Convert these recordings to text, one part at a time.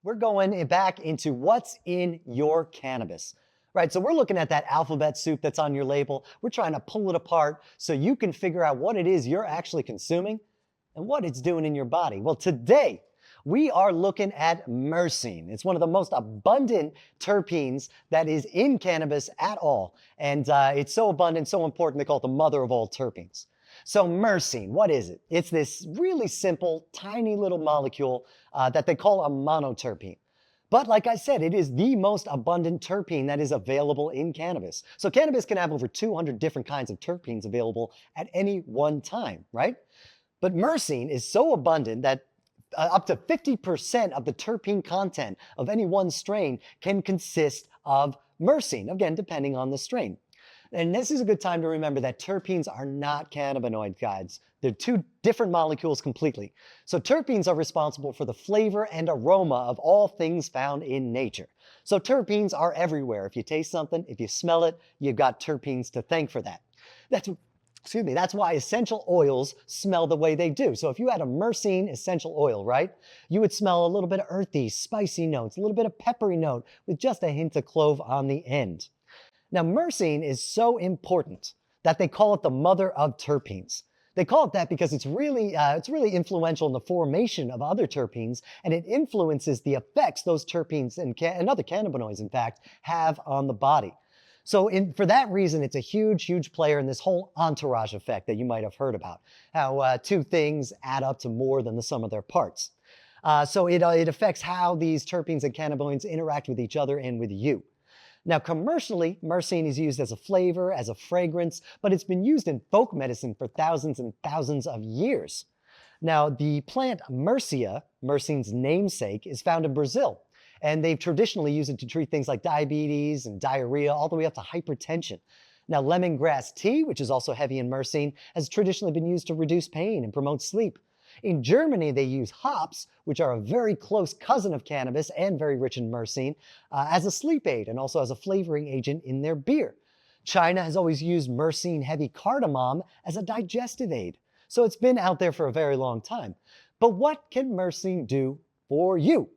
We're going back into what's in your cannabis. Right, so we're looking at that alphabet soup that's on your label. We're trying to pull it apart so you can figure out what it is you're actually consuming and what it's doing in your body. Well, today we are looking at myrcene. It's one of the most abundant terpenes that is in cannabis at all. And it's so abundant, so important, they call it the mother of all terpenes. So myrcene, what is it? It's this really simple, tiny little molecule that they call a monoterpene. But like I said, it is the most abundant terpene that is available in cannabis. So cannabis can have over 200 different kinds of terpenes available at any one time, right? But myrcene is so abundant that up to 50% of the terpene content of any one strain can consist of myrcene, again, depending on the strain. And this is a good time to remember that terpenes are not cannabinoid, guys. They're two different molecules completely. So terpenes are responsible for the flavor and aroma of all things found in nature. So terpenes are everywhere. If you taste something, if you smell it, you've got terpenes to thank for that. That's why essential oils smell the way they do. So if you had a myrcene essential oil, right, you would smell a little bit of earthy, spicy notes, a little bit of peppery note with just a hint of clove on the end. Now, myrcene is so important that they call it the mother of terpenes. They call it that because it's really influential in the formation of other terpenes, and it influences the effects those terpenes and other cannabinoids, in fact, have on the body. So for that reason, it's a huge, huge player in this whole entourage effect that you might have heard about, how two things add up to more than the sum of their parts. So it affects how these terpenes and cannabinoids interact with each other and with you. Now, commercially, myrcene is used as a flavor, as a fragrance, but it's been used in folk medicine for thousands and thousands of years. Now, the plant Myrcea, myrcene's namesake, is found in Brazil, and they've traditionally used it to treat things like diabetes and diarrhea, all the way up to hypertension. Now, lemongrass tea, which is also heavy in myrcene, has traditionally been used to reduce pain and promote sleep. In Germany, they use hops, which are a very close cousin of cannabis and very rich in myrcene, as a sleep aid and also as a flavoring agent in their beer. China has always used myrcene-heavy cardamom as a digestive aid. So it's been out there for a very long time. But what can myrcene do for you?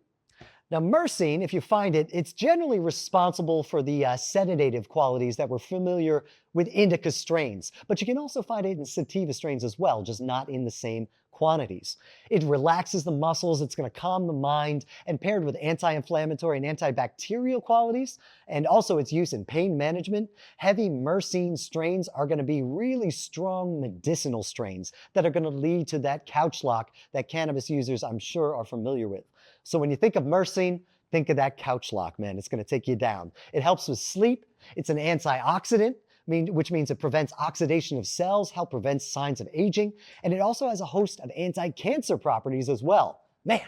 Now, myrcene, if you find it, it's generally responsible for the sedative qualities that we're familiar with indica strains. But you can also find it in sativa strains as well, just not in the same quantities. It relaxes the muscles, it's going to calm the mind, and paired with anti-inflammatory and antibacterial qualities, and also its use in pain management, heavy myrcene strains are going to be really strong medicinal strains that are going to lead to that couch lock that cannabis users, I'm sure, are familiar with. So when you think of myrcene, think of that couch lock, man. It's going to take you down. It helps with sleep. It's an antioxidant, which means it prevents oxidation of cells, help prevent signs of aging, and it also has a host of anti-cancer properties as well. Man,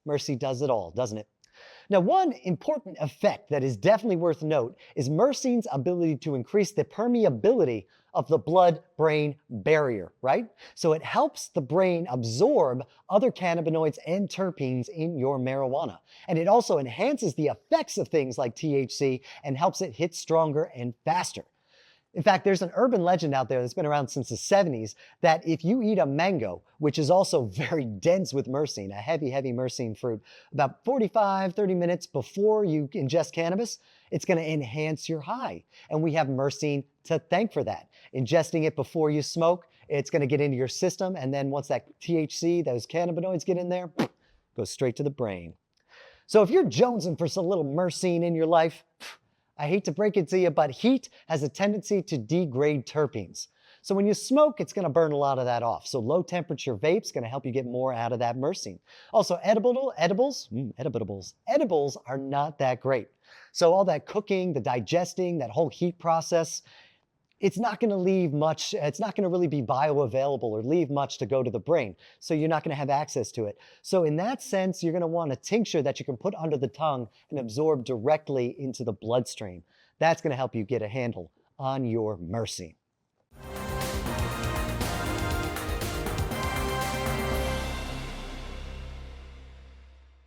myrcene does it all, doesn't it? Now, one important effect that is definitely worth note is myrcene's ability to increase the permeability of the blood-brain barrier, right? So it helps the brain absorb other cannabinoids and terpenes in your marijuana. And it also enhances the effects of things like THC and helps it hit stronger and faster. In fact, there's an urban legend out there that's been around since the 70s that if you eat a mango, which is also very dense with myrcene, a heavy, heavy myrcene fruit, about 45, 30 minutes before you ingest cannabis, it's going to enhance your high. And we have myrcene to thank for that. Ingesting it before you smoke, it's going to get into your system. And then once that THC, those cannabinoids get in there, goes straight to the brain. So if you're jonesing for some little myrcene in your life, I hate to break it to you, but heat has a tendency to degrade terpenes. So when you smoke, it's going to burn a lot of that off. So low temperature vape's going to help you get more out of that myrcene. Also, edibles are not that great. So all that cooking, the digesting, that whole heat process, it's not going to leave much, it's not going to really be bioavailable or leave much to go to the brain. So you're not going to have access to it. So in that sense, you're going to want a tincture that you can put under the tongue and absorb directly into the bloodstream. That's going to help you get a handle on your myrcene.